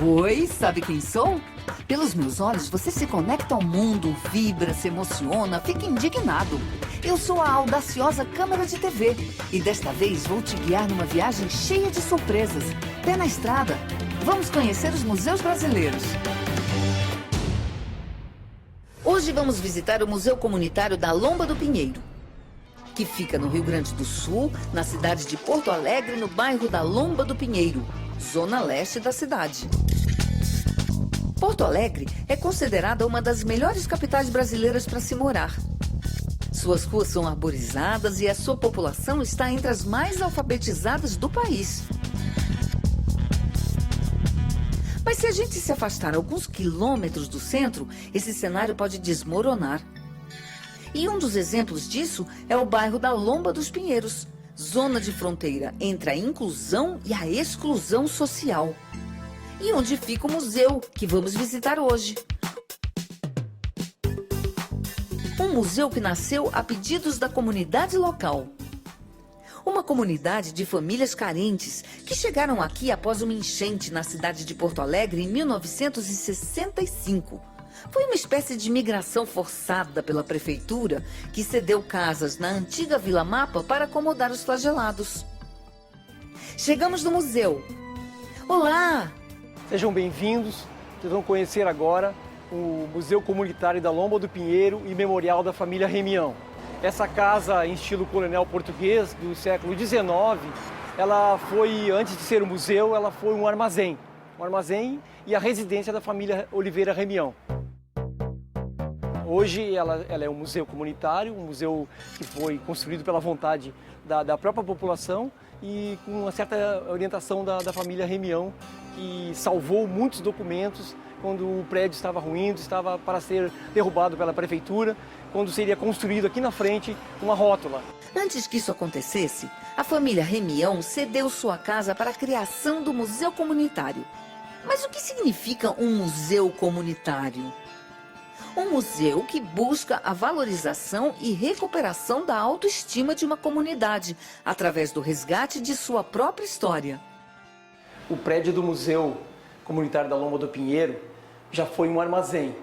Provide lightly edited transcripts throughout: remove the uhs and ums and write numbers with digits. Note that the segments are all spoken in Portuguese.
Oi, sabe quem sou? Pelos meus olhos, você se conecta ao mundo, vibra, se emociona, fica indignado. Eu sou a audaciosa câmera de TV e desta vez vou te guiar numa viagem cheia de surpresas. Pé na estrada. Vamos conhecer os museus brasileiros. Hoje vamos visitar o Museu Comunitário da Lomba do Pinheiro, que fica no Rio Grande do Sul, na cidade de Porto Alegre, no bairro da Lomba do Pinheiro, zona leste da cidade. Porto Alegre é considerada uma das melhores capitais brasileiras para se morar. Suas ruas são arborizadas e a sua população está entre as mais alfabetizadas do país. Mas se a gente se afastar alguns quilômetros do centro, esse cenário pode desmoronar. E um dos exemplos disso é o bairro da Lomba dos Pinheiros, zona de fronteira entre a inclusão e a exclusão social. E onde fica o museu que vamos visitar hoje. Um museu que nasceu a pedidos da comunidade local. Uma comunidade de famílias carentes que chegaram aqui após uma enchente na cidade de Porto Alegre em 1965. Foi uma espécie de migração forçada pela prefeitura que cedeu casas na antiga Vila Mapa para acomodar os flagelados. Chegamos no museu. Olá! Sejam bem-vindos. Vocês vão conhecer agora o Museu Comunitário da Lomba do Pinheiro e Memorial da Família Remião. Essa casa em estilo colonial português do século XIX, ela foi, antes de ser um museu, ela foi um armazém. Um armazém e a residência da família Oliveira Remião. Hoje ela é um museu comunitário, um museu que foi construído pela vontade da própria população e com uma certa orientação da família Remião, que salvou muitos documentos quando o prédio estava ruindo, estava para ser derrubado pela prefeitura, quando seria construído aqui na frente uma rótula. Antes que isso acontecesse, a família Remião cedeu sua casa para a criação do Museu Comunitário. Mas o que significa um museu comunitário? Um museu que busca a valorização e recuperação da autoestima de uma comunidade, através do resgate de sua própria história. O prédio do Museu Comunitário da Lomba do Pinheiro já foi um armazém.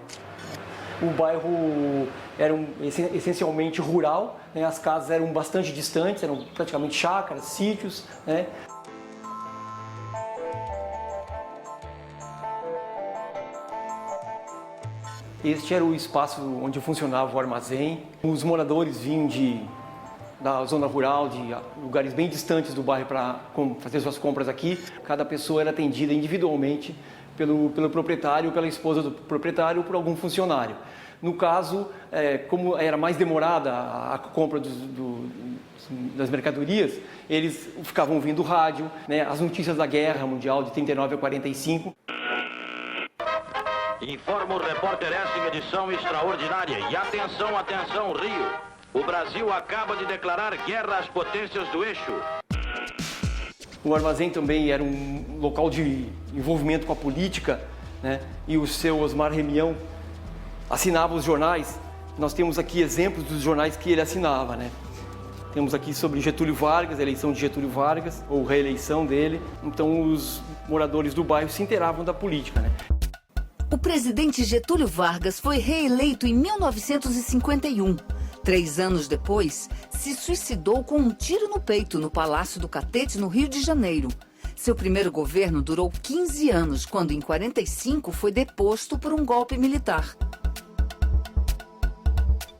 O bairro era essencialmente rural, né? As casas eram bastante distantes, eram praticamente chácaras, sítios, né? Este era o espaço onde funcionava o armazém. Os moradores vinham da zona rural, de lugares bem distantes do bairro para fazer suas compras aqui. Cada pessoa era atendida individualmente pelo proprietário, pela esposa do proprietário ou por algum funcionário. No caso, como era mais demorada a compra das mercadorias, eles ficavam ouvindo rádio, né, as notícias da Guerra Mundial de 39 a 45. Informa o repórter essa em edição extraordinária. E atenção, atenção, Rio. O Brasil acaba de declarar guerra às potências do eixo. O armazém também era um local de envolvimento com a política, né? E o seu Osmar Remião assinava os jornais. Nós temos aqui exemplos dos jornais que ele assinava, né? Temos aqui sobre Getúlio Vargas, a eleição de Getúlio Vargas, ou reeleição dele. Então os moradores do bairro se inteiravam da política, né? O presidente Getúlio Vargas foi reeleito em 1951. 3 anos depois, se suicidou com um tiro no peito no Palácio do Catete, no Rio de Janeiro. Seu primeiro governo durou 15 anos, quando em 45 foi deposto por um golpe militar.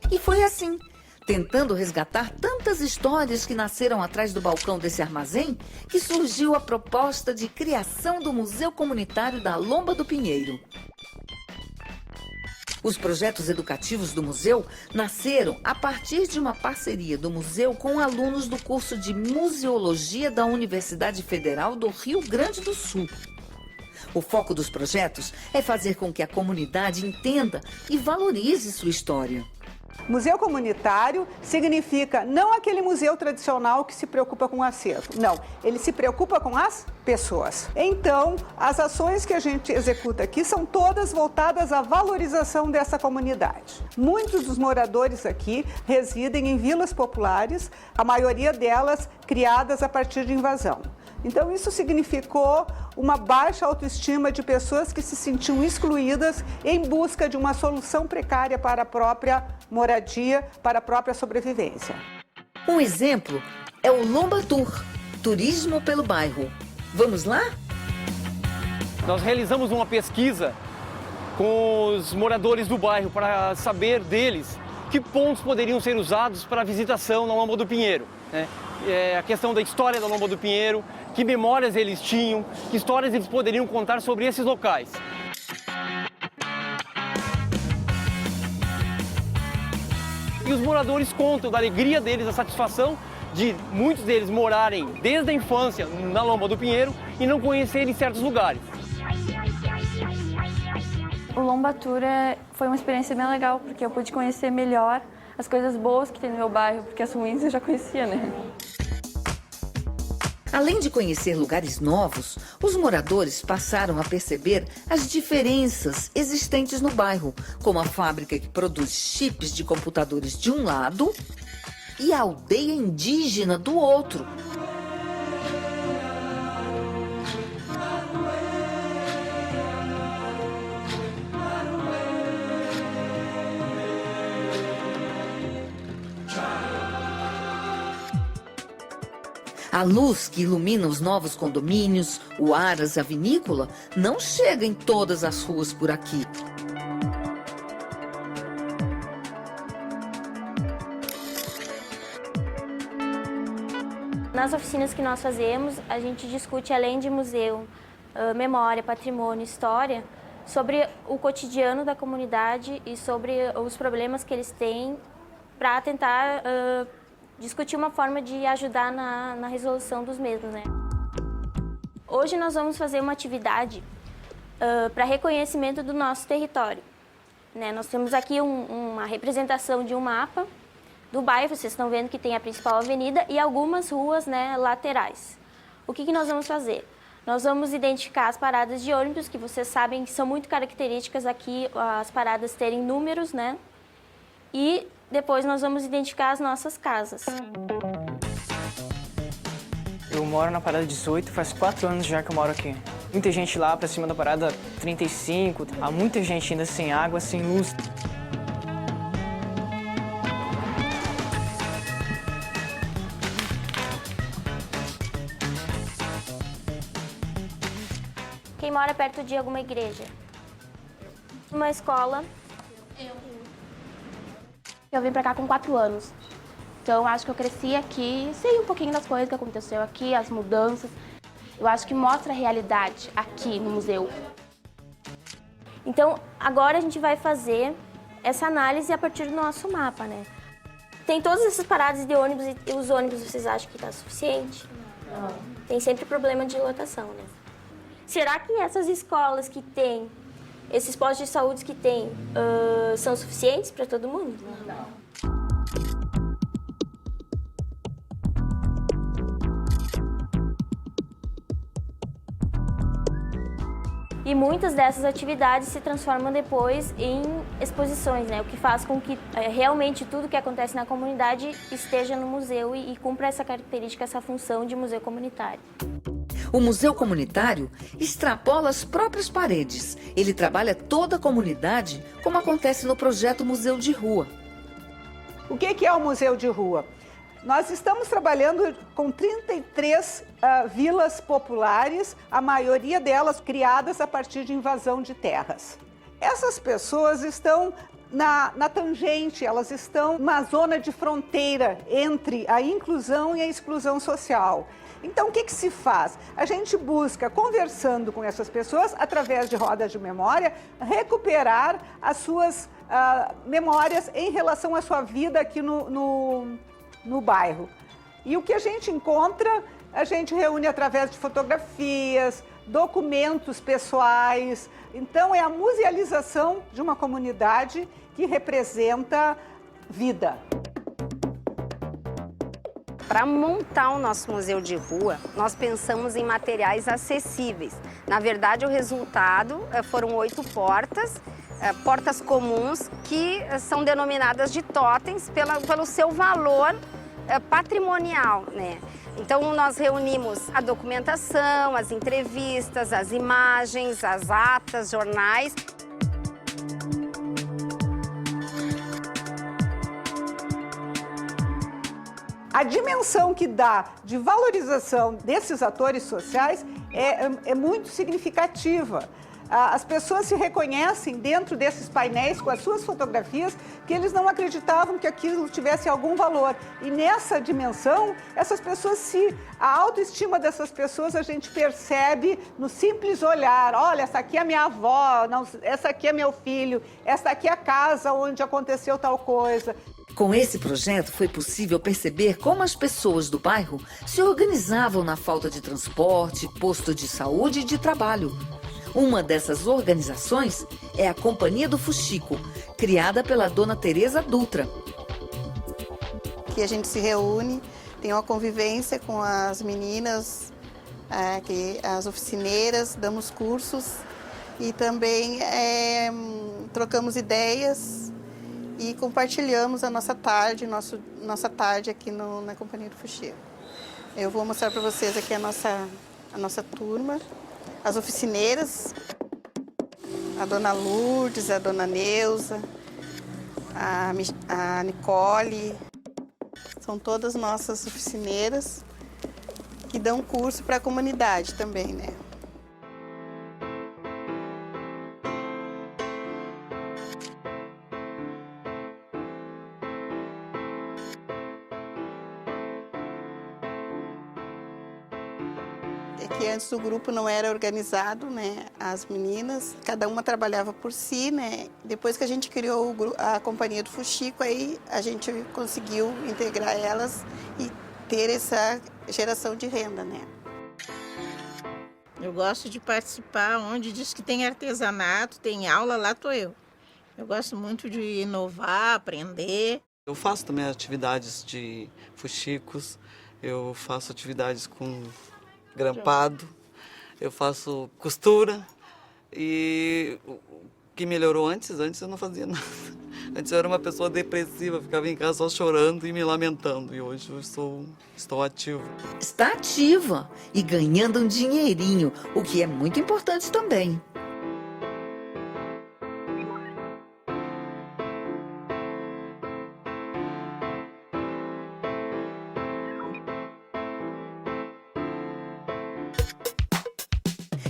E foi assim, tentando resgatar tantas histórias que nasceram atrás do balcão desse armazém, que surgiu a proposta de criação do Museu Comunitário da Lomba do Pinheiro. Os projetos educativos do museu nasceram a partir de uma parceria do museu com alunos do curso de Museologia da Universidade Federal do Rio Grande do Sul. O foco dos projetos é fazer com que a comunidade entenda e valorize sua história. Museu comunitário significa não aquele museu tradicional que se preocupa com o acervo. Não, ele se preocupa com as pessoas. Então, as ações que a gente executa aqui são todas voltadas à valorização dessa comunidade. Muitos dos moradores aqui residem em vilas populares, a maioria delas criadas a partir de invasão. Então, isso significou uma baixa autoestima de pessoas que se sentiam excluídas em busca de uma solução precária para a própria moradia, para a própria sobrevivência. Um exemplo é o Lomba Tour, turismo pelo bairro. Vamos lá? Nós realizamos uma pesquisa com os moradores do bairro para saber deles que pontos poderiam ser usados para visitação na Lomba do Pinheiro, né? A questão da história da Lomba do Pinheiro, que memórias eles tinham, que histórias eles poderiam contar sobre esses locais. E os moradores contam da alegria deles, da satisfação de muitos deles morarem desde a infância na Lomba do Pinheiro e não conhecerem certos lugares. O Lomba Tour foi uma experiência bem legal, porque eu pude conhecer melhor as coisas boas que tem no meu bairro, porque as ruins eu já conhecia, né? Além de conhecer lugares novos, os moradores passaram a perceber as diferenças existentes no bairro, como a fábrica que produz chips de computadores de um lado e a aldeia indígena do outro. A luz que ilumina os novos condomínios, o Aras, a vinícola, não chega em todas as ruas por aqui. Nas oficinas que nós fazemos, a gente discute, além de museu, memória, patrimônio, história, sobre o cotidiano da comunidade e sobre os problemas que eles têm para tentar discutir uma forma de ajudar na resolução dos mesmos, né? Hoje nós vamos fazer uma atividade para reconhecimento do nosso território, né? Nós temos aqui uma representação de um mapa do bairro, vocês estão vendo que tem a principal avenida e algumas ruas, né, laterais. O que nós vamos fazer? Nós vamos identificar as paradas de ônibus, que vocês sabem que são muito características aqui, as paradas terem números, né? E depois nós vamos identificar as nossas casas. Eu moro na parada 18, faz 4 anos já que eu moro aqui. Muita gente lá pra cima da parada 35, há muita gente ainda sem água, sem luz. Quem mora perto de alguma igreja? Uma escola? Eu vim pra cá com 4 anos, então acho que eu cresci aqui, sei um pouquinho das coisas que aconteceu aqui, as mudanças. Eu acho que mostra a realidade aqui no museu. Então, agora a gente vai fazer essa análise a partir do nosso mapa, né? Tem todas essas paradas de ônibus e os ônibus, vocês acham que está suficiente? Não. Tem sempre problema de lotação, né? Será que essas escolas que têm, esses postos de saúde que tem, são suficientes para todo mundo? Não. E muitas dessas atividades se transformam depois em exposições, né? O que faz com que realmente tudo que acontece na comunidade esteja no museu e cumpra essa característica, essa função de museu comunitário. O museu comunitário extrapola as próprias paredes. Ele trabalha toda a comunidade, como acontece no projeto Museu de Rua. O que é o Museu de Rua? Nós estamos trabalhando com 33 vilas populares, a maioria delas criadas a partir de invasão de terras. Essas pessoas estão na tangente, elas estão numa zona de fronteira entre a inclusão e a exclusão social. Então, o que se faz? A gente busca, conversando com essas pessoas, através de rodas de memória, recuperar as suas memórias em relação à sua vida aqui no bairro. E o que a gente encontra, a gente reúne através de fotografias, documentos pessoais. Então, é a musealização de uma comunidade que representa vida. Para montar o nosso museu de rua, nós pensamos em materiais acessíveis. Na verdade, o resultado foram 8 portas, portas comuns, que são denominadas de totens pelo seu valor patrimonial, né? Então, nós reunimos a documentação, as entrevistas, as imagens, as atas, jornais. A dimensão que dá de valorização desses atores sociais é muito significativa. As pessoas se reconhecem dentro desses painéis com as suas fotografias que eles não acreditavam que aquilo tivesse algum valor. E nessa dimensão, a autoestima dessas pessoas a gente percebe no simples olhar. Olha, essa aqui é minha avó, não, essa aqui é meu filho, essa aqui é a casa onde aconteceu tal coisa. Com esse projeto, foi possível perceber como as pessoas do bairro se organizavam na falta de transporte, posto de saúde e de trabalho. Uma dessas organizações é a Companhia do Fuxico, criada pela dona Tereza Dutra. Aqui a gente se reúne, tem uma convivência com as meninas, as oficineiras, damos cursos e também trocamos ideias e compartilhamos a nossa tarde, nossa tarde aqui na Companhia do Fuxico. Eu vou mostrar para vocês aqui a nossa turma. As oficineiras, a dona Lourdes, a dona Neuza, a Nicole, são todas nossas oficineiras que dão curso para a comunidade também, né? Que antes o grupo não era organizado, né? As meninas, cada uma trabalhava por si, né? Depois que a gente criou a Companhia do Fuxico, aí a gente conseguiu integrar elas e ter essa geração de renda, né? Eu gosto de participar onde diz que tem artesanato, tem aula, lá estou eu. Eu gosto muito de inovar, aprender. Eu faço também atividades de fuxicos, eu faço atividades com grampado, eu faço costura e o que melhorou antes eu não fazia nada. Antes eu era uma pessoa depressiva, ficava em casa só chorando e me lamentando e hoje eu estou ativa. Está ativa e ganhando um dinheirinho, o que é muito importante também.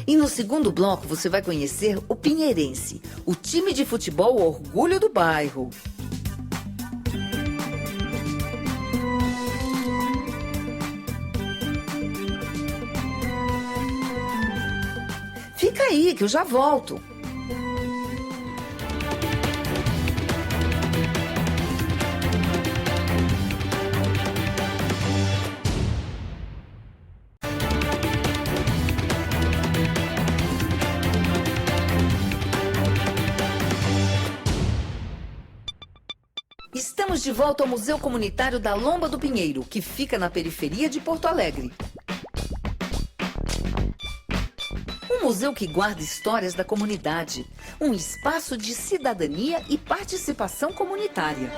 E no segundo bloco você vai conhecer o Pinheirense, o time de futebol orgulho do bairro. Fica aí que eu já volto. Estamos de volta ao Museu Comunitário da Lomba do Pinheiro, que fica na periferia de Porto Alegre. Um museu que guarda histórias da comunidade, um espaço de cidadania e participação comunitária.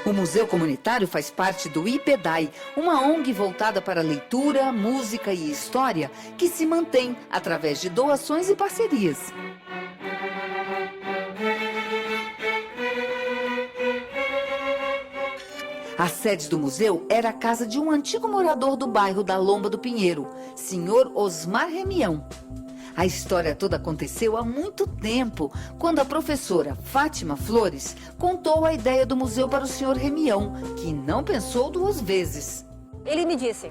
O Museu Comunitário faz parte do IPEDAI, uma ONG voltada para leitura, música e história que se mantém através de doações e parcerias. A sede do museu era a casa de um antigo morador do bairro da Lomba do Pinheiro, senhor Osmar Remião. A história toda aconteceu há muito tempo, quando a professora Fátima Flores contou a ideia do museu para o senhor Remião, que não pensou duas vezes. Ele me disse: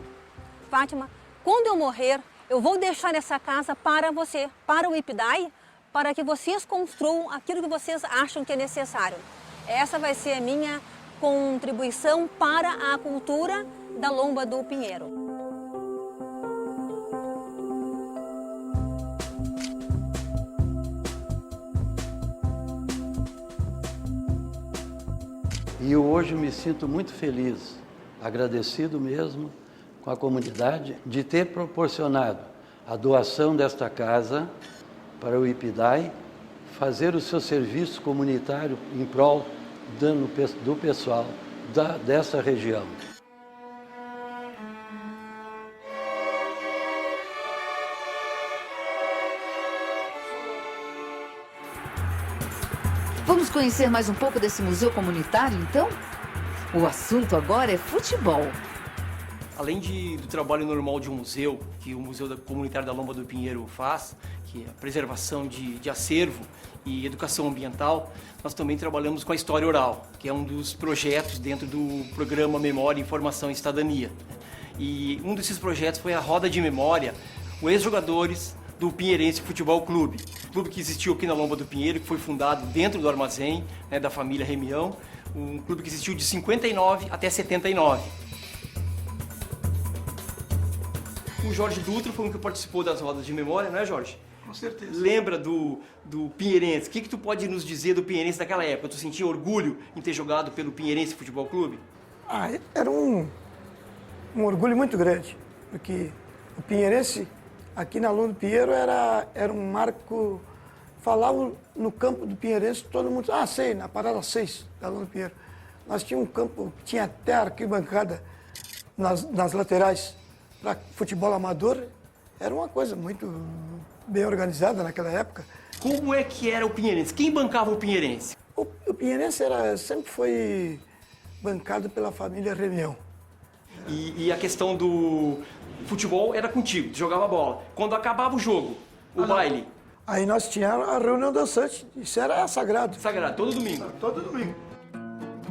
Fátima, quando eu morrer, eu vou deixar essa casa para você, para o IPEDAI, para que vocês construam aquilo que vocês acham que é necessário. Essa vai ser a minha contribuição para a cultura da Lomba do Pinheiro. E hoje me sinto muito feliz, agradecido mesmo com a comunidade de ter proporcionado a doação desta casa para o IPDAI fazer o seu serviço comunitário em prol do pessoal dessa região. Vamos conhecer mais um pouco desse museu comunitário, então? O assunto agora é futebol. Além do trabalho normal de um museu, que o Museu Comunitário da Lomba do Pinheiro faz, que é a preservação de acervo e educação ambiental, nós também trabalhamos com a história oral, que é um dos projetos dentro do programa Memória, Informação e Cidadania. E um desses projetos foi a Roda de Memória, com ex-jogadores do Pinheirense Futebol Clube. Clube que existiu aqui na Lomba do Pinheiro, que foi fundado dentro do armazém, né, da família Remião, um clube que existiu de 59 até 79. O Jorge Dutra foi um que participou das rodas de memória, não é, Jorge? Com certeza. Lembra do Pinheirense? O que tu pode nos dizer do Pinheirense daquela época? Tu sentia orgulho em ter jogado pelo Pinheirense Futebol Clube? Era um orgulho muito grande, porque o Pinheirense, aqui na Lomba do Pinheiro, era um marco. Falavam no campo do Pinheirense, todo mundo, sei, na parada 6 da Lomba do Pinheiro. Nós tínhamos um campo, tinha até arquibancada nas laterais para futebol amador. Era uma coisa muito bem organizada naquela época. Como é que era o Pinheirense? Quem bancava o Pinheirense? O Pinheirense sempre foi bancado pela família Remião. E a questão do futebol era contigo, tu jogava bola. Quando acabava o jogo, o baile? Aí nós tínhamos a reunião dançante, isso era sagrado. Sagrado, todo domingo? Todo domingo.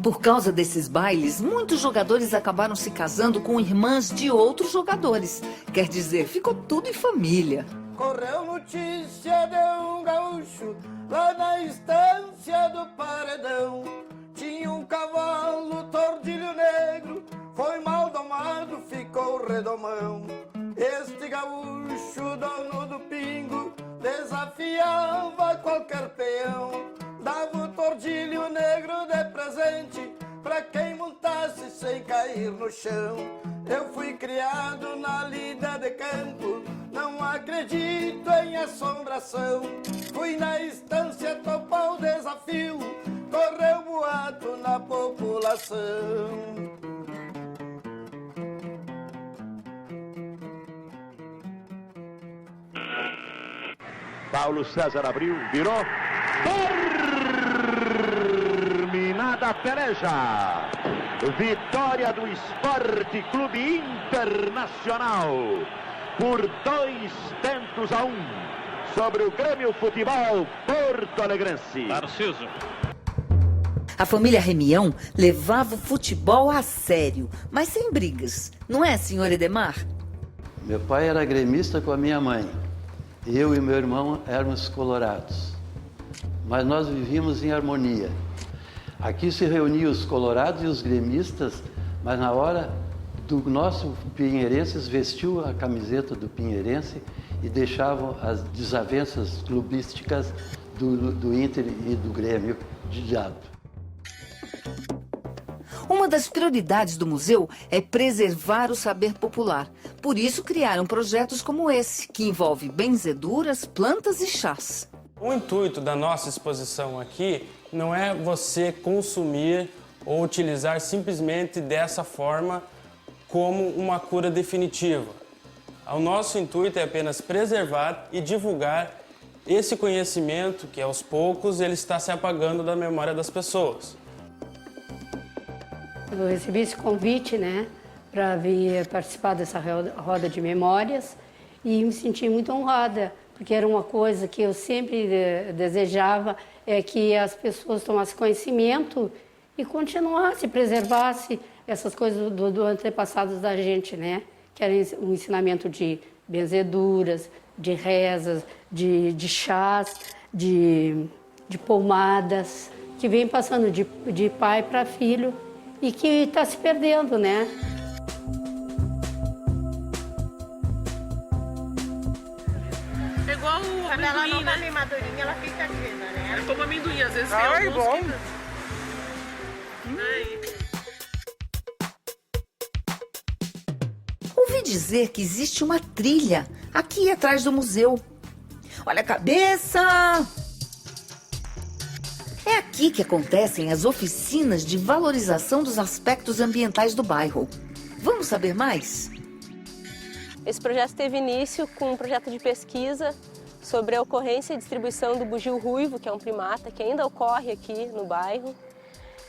Por causa desses bailes, muitos jogadores acabaram se casando com irmãs de outros jogadores. Quer dizer, ficou tudo em família. Correu notícia de um gaúcho lá na estância do Paredão. Tinha um cavalo tordilho negro, foi mal domado, ficou redomão. Este gaúcho, dono do pingo, desafiava qualquer peão. Dava o tordilho negro de presente pra quem montasse sem cair no chão. Eu fui criado na lida de campo, não acredito em assombração. Fui na estância topar o desafio, correu boato na população. Paulo César abriu, virou. Terminada a peleja. Vitória do Esporte Clube Internacional por 2-1 sobre o Grêmio Futebol Porto-Alegrense. Narciso. A família Remião levava o futebol a sério, mas sem brigas. Não é, senhor Edemar? Meu pai era gremista com a minha mãe. Eu e meu irmão éramos colorados. Mas nós vivíamos em harmonia. Aqui se reuniam os colorados e os gremistas, mas na hora do nosso Pinheirenses vestiu a camiseta do Pinheirense e deixavam as desavenças clubísticas do Inter e do Grêmio de lado. Uma das prioridades do museu é preservar o saber popular. Por isso criaram projetos como esse, que envolve benzeduras, plantas e chás. O intuito da nossa exposição aqui não é você consumir ou utilizar simplesmente dessa forma como uma cura definitiva. O nosso intuito é apenas preservar e divulgar esse conhecimento que, aos poucos, ele está se apagando da memória das pessoas. Eu recebi esse convite, para vir participar dessa roda de memórias e me senti muito honrada, porque era uma coisa que eu sempre desejava, que as pessoas tomassem conhecimento e continuassem, preservassem essas coisas do antepassados da gente, que era um ensinamento de benzeduras, de rezas, de chás, de pomadas, que vem passando de pai para filho e que está se perdendo, É igual o amendoim, ela não tá né? bem madurinha, ela fica fina, né? É como amendoim, às vezes Ai, tem alguns bom. Ouvi dizer que existe uma trilha aqui atrás do museu. Olha a cabeça! É aqui que acontecem as oficinas de valorização dos aspectos ambientais do bairro. Vamos saber mais? Esse projeto teve início com um projeto de pesquisa sobre a ocorrência e distribuição do bugio ruivo, que é um primata que ainda ocorre aqui no bairro.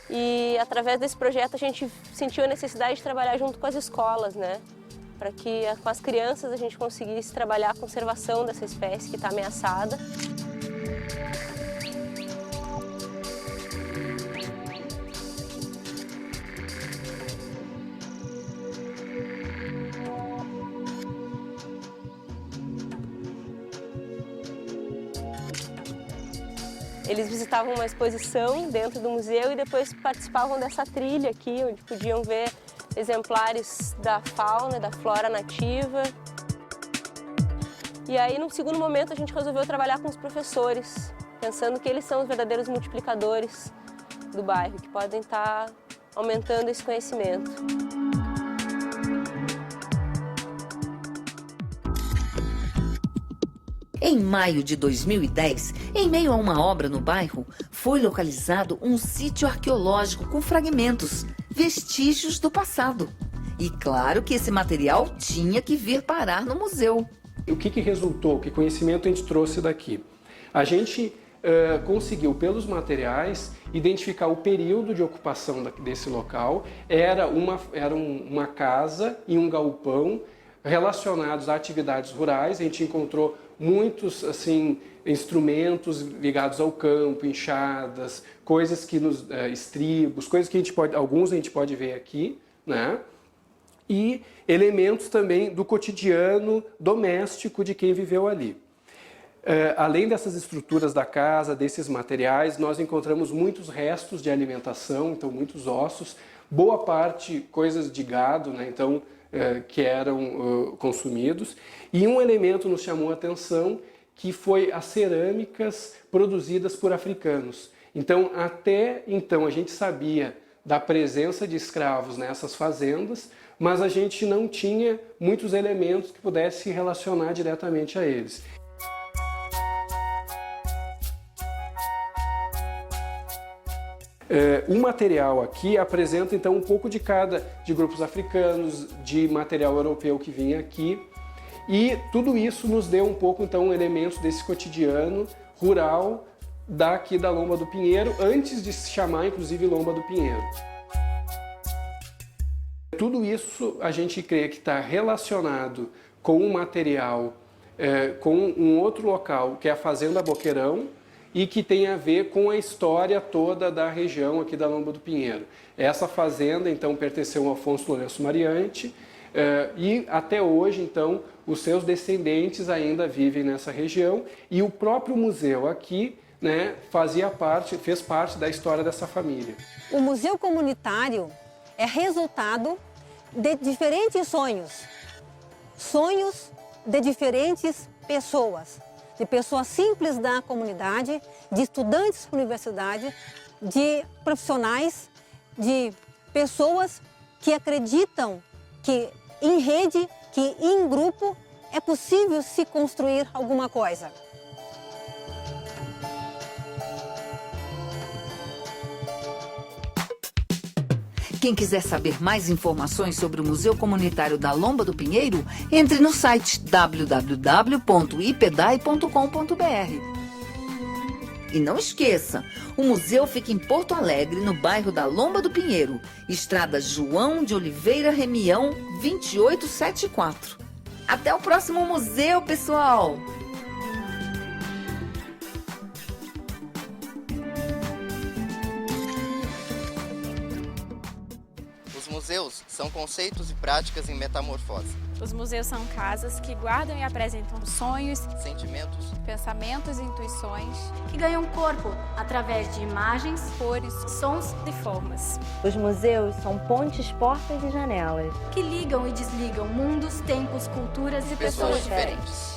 E através desse projeto a gente sentiu a necessidade de trabalhar junto com as escolas, né? Para que com as crianças a gente conseguisse trabalhar a conservação dessa espécie que está ameaçada. Eles visitavam uma exposição dentro do museu e depois participavam dessa trilha aqui, onde podiam ver exemplares da fauna, da flora nativa. E aí, num segundo momento, a gente resolveu trabalhar com os professores, pensando que eles são os verdadeiros multiplicadores do bairro, que podem estar aumentando esse conhecimento. Em maio de 2010, em meio a uma obra no bairro, foi localizado um sítio arqueológico com fragmentos, vestígios do passado. E claro que esse material tinha que vir parar no museu. O que resultou? Que conhecimento a gente trouxe daqui? A gente conseguiu, pelos materiais, identificar o período de ocupação desse local. Era uma casa e um galpão relacionados a atividades rurais. A gente encontrou muitos instrumentos ligados ao campo, enxadas, coisas que estribos, coisas que alguns a gente pode ver aqui, né? E elementos também do cotidiano doméstico de quem viveu ali. Além dessas estruturas da casa, desses materiais, nós encontramos muitos restos de alimentação, então muitos ossos, boa parte coisas de gado, né? Então, que eram consumidos. E um elemento nos chamou a atenção, que foi as cerâmicas produzidas por africanos. Então, até então, a gente sabia da presença de escravos nessas fazendas, mas a gente não tinha muitos elementos que pudessem se relacionar diretamente a eles. O material aqui apresenta então um pouco de cada, de grupos africanos, de material europeu que vinha aqui, e tudo isso nos deu um pouco então elementos desse cotidiano rural daqui da Lomba do Pinheiro, antes de se chamar inclusive Lomba do Pinheiro. Tudo isso a gente crê que está relacionado com um material, com um outro local, que é a Fazenda Boqueirão, e que tem a ver com a história toda da região aqui da Lomba do Pinheiro. Essa fazenda, então, pertenceu ao Afonso Lourenço Mariante, e até hoje, então, os seus descendentes ainda vivem nessa região, e o próprio museu aqui, né, fez parte da história dessa família. O museu comunitário é resultado de diferentes sonhos de diferentes pessoas. De pessoas simples da comunidade, de estudantes da universidade, de profissionais, de pessoas que acreditam que em rede, que em grupo é possível se construir alguma coisa. Quem quiser saber mais informações sobre o Museu Comunitário da Lomba do Pinheiro, entre no site www.ipedai.com.br. E não esqueça, o museu fica em Porto Alegre, no bairro da Lomba do Pinheiro, Estrada João de Oliveira Remião, 2874. Até o próximo museu, pessoal! Os museus são conceitos e práticas em metamorfose. Os museus são casas que guardam e apresentam sonhos, sentimentos, pensamentos e intuições que ganham corpo através de imagens, cores, sons e formas. Os museus são pontes, portas e janelas que ligam e desligam mundos, tempos, culturas e pessoas diferentes.